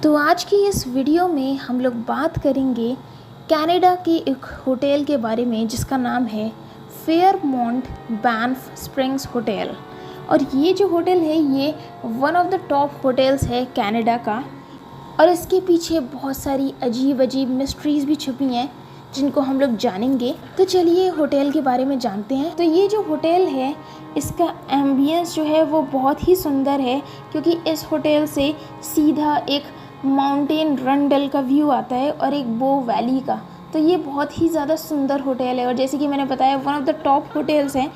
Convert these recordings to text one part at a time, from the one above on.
तो आज की इस वीडियो में हम लोग बात करेंगे कनाडा के एक होटल के बारे में जिसका नाम है फेयरमोंट बैंफ स्प्रिंग्स होटल। और ये जो होटल है ये one of the top hotels है कनाडा का, और इसके पीछे बहुत सारी अजीब अजीब मिस्ट्रीज़ भी छुपी हैं जिनको हम लोग जानेंगे। तो चलिए होटल के बारे में जानते हैं। तो ये जो होटल है इसका एम्बियंस जो है वो बहुत ही सुंदर है, क्योंकि इस होटल से सीधा एक माउंटेन रंडल का व्यू आता है और एक बो वैली का। तो ये बहुत ही ज़्यादा सुंदर होटल है और जैसे कि मैंने बताया one of the top hotels हैं।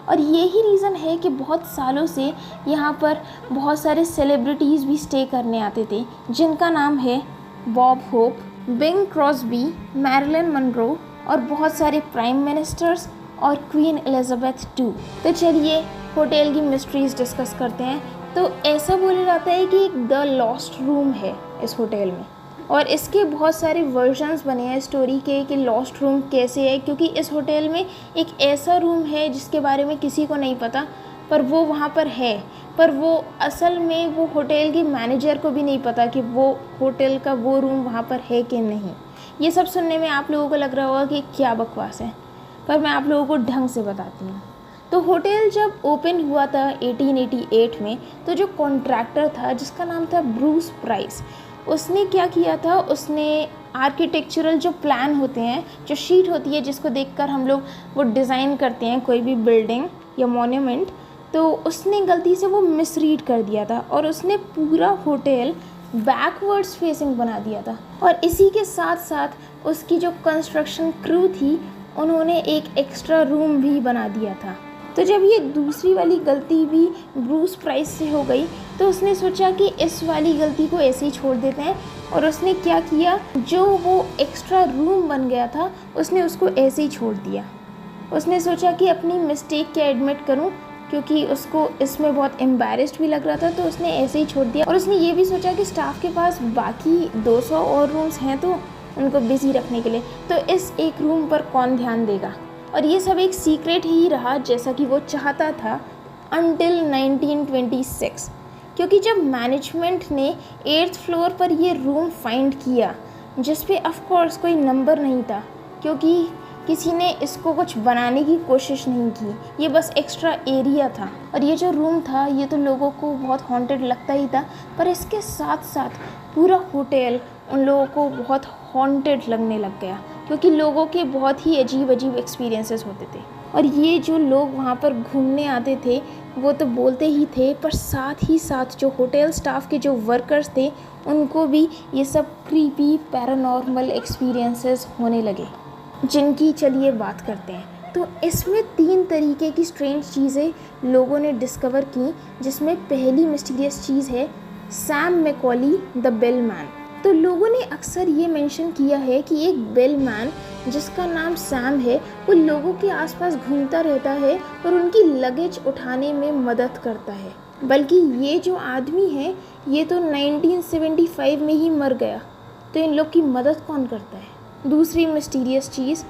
और यही रीज़न है कि बहुत सालों से यहाँ पर बहुत सारे सेलिब्रिटीज़ भी स्टे करने आते थे, जिनका नाम है Bob Hope, Bing Crosby, Marilyn Monroe और बहुत सारे प्राइम मिनिस्टर्स और क्वीन एलिजाबेथ टू। तो चलिए होटल की मिस्ट्रीज़ डिस्कस करते हैं। तो ऐसा बोला जाता है कि द लॉस्ट रूम है इस होटल में, और इसके बहुत सारे वर्जन्स बने हैं स्टोरी के कि लॉस्ट रूम कैसे है, क्योंकि इस होटल में एक ऐसा रूम है जिसके बारे में किसी को नहीं पता, पर वो वहाँ पर है। पर वो असल में वो होटल के मैनेजर को भी नहीं पता कि वो होटल का वो रूम वहाँ पर है कि नहीं। ये सब सुनने में आप लोगों को लग रहा होगा कि क्या बकवास है, पर मैं आप लोगों को ढंग से बताती हूँ। तो होटल जब ओपन हुआ था 1888 में, तो जो कॉन्ट्रैक्टर था जिसका नाम था ब्रूस प्राइस, उसने क्या किया था, उसने आर्किटेक्चरल जो प्लान होते हैं, जो शीट होती है जिसको देखकर हम लोग वो डिज़ाइन करते हैं कोई भी बिल्डिंग या मॉन्यूमेंट, तो उसने गलती से वो मिसरीड कर दिया था और उसने पूरा होटल बैकवर्ड्स फेसिंग बना दिया था। और इसी के साथ साथ उसकी जो कंस्ट्रक्शन क्रू थी उन्होंने एक एक्स्ट्रा रूम भी बना दिया था। तो जब ये दूसरी वाली गलती भी ब्रूस प्राइस से हो गई, तो उसने सोचा कि इस वाली गलती को ऐसे ही छोड़ देते हैं, और उसने क्या किया, जो वो एक्स्ट्रा रूम बन गया था उसने उसको ऐसे ही छोड़ दिया। उसने सोचा कि अपनी मिस्टेक क्या एडमिट करूं, क्योंकि उसको इसमें बहुत एम्बैरेस्ड भी लग रहा था, तो उसने ऐसे ही छोड़ दिया। और उसने ये भी सोचा कि स्टाफ के पास बाकी 200 और रूम्स हैं तो उनको बिजी रखने के लिए, तो इस एक रूम पर कौन ध्यान देगा। और ये सब एक सीक्रेट ही रहा जैसा कि वो चाहता था अनटिल 1926, क्योंकि जब मैनेजमेंट ने 8th फ्लोर पर ये रूम फाइंड किया, जिस पे ऑफ कोर्स कोई नंबर नहीं था, क्योंकि किसी ने इसको कुछ बनाने की कोशिश नहीं की, ये बस एक्स्ट्रा एरिया था। और ये जो रूम था ये तो लोगों को बहुत हॉन्टेड लगता ही था, पर इसके साथ साथ पूरा होटल उन लोगों को बहुत हॉन्टेड लगने लग गया, क्योंकि लोगों के बहुत ही अजीब अजीब एक्सपीरियंसेस होते थे। और ये जो लोग वहाँ पर घूमने आते थे वो तो बोलते ही थे, पर साथ ही साथ जो होटल स्टाफ के जो वर्कर्स थे उनको भी ये सब क्रीपी पैरानॉर्मल एक्सपीरियंसेस होने लगे, जिनकी चलिए बात करते हैं। तो इसमें 3 तरीके की स्ट्रेंज चीज़ें लोगों ने डिस्कवर की, जिसमें पहली मिस्टीरियस चीज़ है सैम मैकॉली द बेलमैन। तो लोगों ने अक्सर ये मेंशन किया है कि एक बेलमैन जिसका नाम सैम है वो लोगों के आसपास घूमता रहता है और उनकी लगेज उठाने में मदद करता है। बल्कि ये जो आदमी है ये तो 1975 में ही मर गया, तो इन लोग की मदद कौन करता है। दूसरी मिस्टीरियस चीज़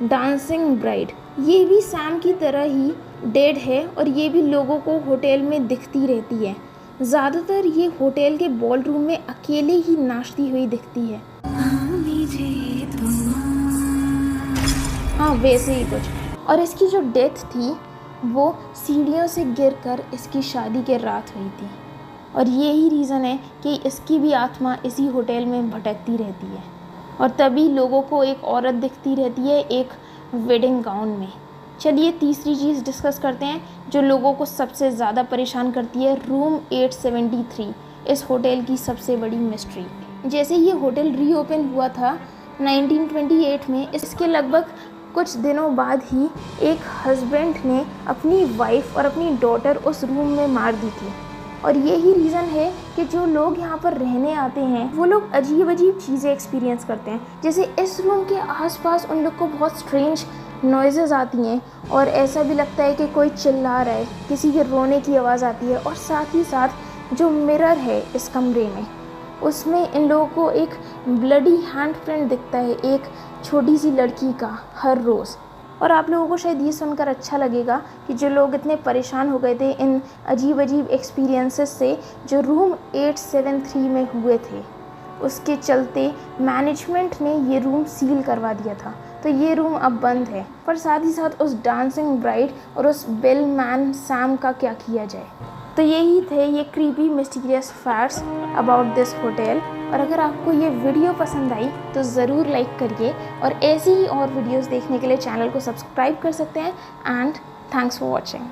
डांसिंग ब्राइड, ये भी सैम की तरह ही डेड है और ये भी लोगों को होटल में दिखती रहती है। ज़्यादातर ये होटल के बॉल रूम में अकेले ही नाचती हुई दिखती है। हाँ वैसे ही कुछ। और इसकी जो डेथ थी वो सीढ़ियों से गिरकर इसकी शादी के रात हुई थी, और यही रीज़न है कि इसकी भी आत्मा इसी होटल में भटकती रहती है। और तभी लोगों को एक औरत दिखती रहती है एक वेडिंग गाउन में। चलिए तीसरी चीज़ डिस्कस करते हैं जो लोगों को सबसे ज़्यादा परेशान करती है, रूम 873, इस होटल की सबसे बड़ी मिस्ट्री। जैसे ये होटल रीओपन हुआ था 1928 में, इसके लगभग कुछ दिनों बाद ही एक हस्बैंड ने अपनी वाइफ और अपनी डॉटर उस रूम में मार दी थी। और यही रीज़न है कि जो लोग यहाँ पर रहने आते हैं वो लोग अजीब अजीब चीज़ें एक्सपीरियंस करते हैं। जैसे इस रूम के आसपास उन लोग को बहुत स्ट्रेंज नॉइज़ेस आती हैं, और ऐसा भी लगता है कि कोई चिल्ला रहा है, किसी के रोने की आवाज़ आती है। और साथ ही साथ जो मिरर है इस कमरे में, उसमें इन लोगों को एक ब्लडी हैंड प्रिंट दिखता है एक छोटी सी लड़की का हर रोज़। और आप लोगों को शायद ये सुनकर अच्छा लगेगा कि जो लोग इतने परेशान हो गए थे इन अजीब अजीब एक्सपीरियंसेस से जो रूम 873 में हुए थे, उसके चलते मैनेजमेंट ने ये रूम सील करवा दिया था, तो ये रूम अब बंद है। पर साथ ही साथ उस डांसिंग ब्राइड और उस बेल मैन सैम का क्या किया जाए। तो यही थे ये creepy mysterious facts about this hotel. और अगर आपको ये वीडियो पसंद आई तो ज़रूर लाइक करिए, और ऐसी ही और वीडियोस देखने के लिए चैनल को सब्सक्राइब कर सकते हैं। And thanks for watching.